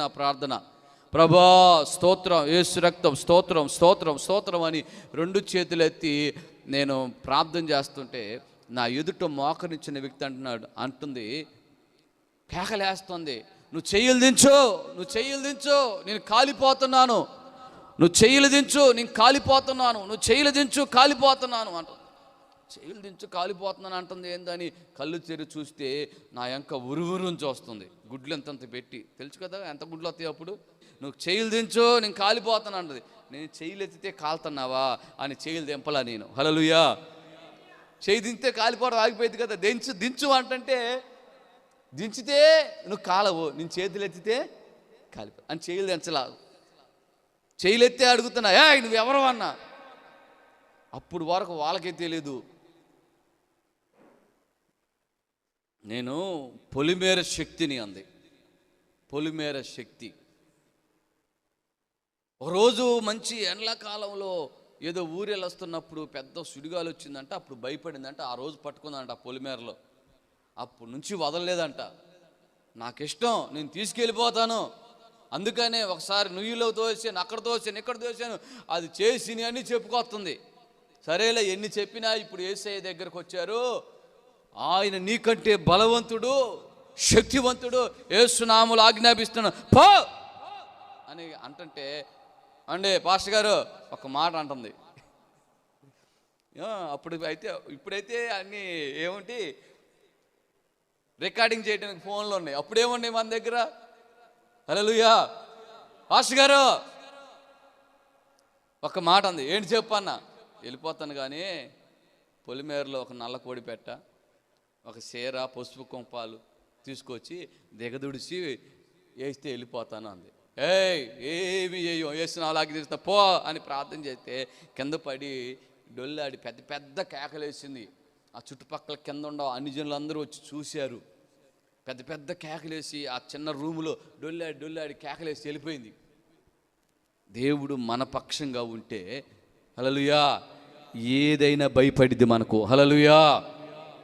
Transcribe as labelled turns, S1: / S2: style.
S1: నా ప్రార్థన, ప్రభా స్తోత్రం, యేసు రక్తం, స్తోత్రం స్తోత్రం స్తోత్రం అని 2 చేతులెత్తి నేను ప్రార్థన చేస్తుంటే నా ఎదుట మోకరించిన వ్యక్తి అంటుంది, కేకలేస్తుంది, నువ్వు చెయ్యలు దించు, నువ్వు చెయ్యలు దించు, నేను కాలిపోతున్నాను, నువ్వు చెయ్యలు దించు, నేను కాలిపోతున్నాను, నువ్వు చెయ్యలు దించు, కాలిపోతున్నాను అంట. చెయ్యలు దించు కాలిపోతున్నాను అంటుంది. ఏందని కళ్ళు తెరిచి చూస్తే నా యొక్క ఉరువురుని చూస్తుంది, గుడ్లు ఎంతంత పెట్టి. తెలుసు కదా ఎంత గుడ్లు వస్తాయి అప్పుడు. నువ్వు చెయ్యలు దించు, నేను కాలిపోతాను అంటది. నేను చెయ్యలు ఎత్తితే కాలుతున్నావా అని చెయ్యలు దింపలా నేను. హల్లెలూయా. చెయ్యి దించితే కాలిపోవడం ఆగిపోయింది కదా. దించు అంటే దించితే నువ్వు కాలవు, నేను చేతులు ఎత్తితే కాలిపో అని చెయ్యలు దించలా. చెయ్యలు ఎత్తే అడుగుతున్నా, నువ్వు ఎవరు అన్నా. అప్పుడు వరకు వాళ్ళకే తెలియదు నేను పొలిమేర శక్తిని అంది. పొలిమేర శక్తి. ఒకరోజు మంచి ఎండాకాలంలో ఏదో ఊరెళ్ళొస్తున్నప్పుడు పెద్ద సుడిగాలు వచ్చిందంట. అప్పుడు భయపడిందంట. ఆ రోజు పట్టుకుందంట ఆ పొలిమేరలో. అప్పటి నుంచి వదలలేదంట. నాకు ఇష్టం, నేను తీసుకెళ్ళిపోతాను, అందుకనే ఒకసారి నుయ్యిలో తోసాను, అక్కడ తోసాను, ఇక్కడ తోసాను, అది చేసి అని చెప్పుకొస్తుంది. సరేలే, ఎన్ని చెప్పినా ఇప్పుడు యేసయ్య దగ్గరకు వచ్చారు. ఆయన నీకంటే బలవంతుడు, శక్తివంతుడు, యేసు నామములో ఆజ్ఞాపిస్తున్నాడు పో అని అంటుంటే, అండి పాస్టర్ గారు ఒక మాట అంటుంది. ఇప్పుడైతే అన్నీ ఏమిటి రికార్డింగ్ చేయడానికి ఫోన్లు ఉన్నాయి. అప్పుడేమున్నాయి మన దగ్గర. హల్లెలూయా. పాస్టర్ గారు ఒక మాట అంది. ఏంటి చెప్పన్నా. వెళ్ళిపోతాను కానీ పొలిమేరలో ఒక నల్ల కోడి పెట్ట, ఒక చీర, పసుపు కుంపాలు తీసుకొచ్చి దిగదుడిచి వేస్తే వెళ్ళిపోతాను అంది. ఏమి వేసిన అలాగే తీస్తా పో అని ప్రార్థన చేస్తే కింద పడి డొల్లాడి పెద్ద పెద్ద కేకలేసింది. ఆ చుట్టుపక్కల కింద ఉండవు అన్ని జనులందరూ వచ్చి చూశారు. పెద్ద పెద్ద కేకలేసి ఆ చిన్న రూములో డొల్లాడి కేకలేసి వెళ్ళిపోయింది. దేవుడు మన పక్షంగా ఉంటే హల్లెలూయా ఏదైనా భయపడిద్ది మనకు. హల్లెలూయా.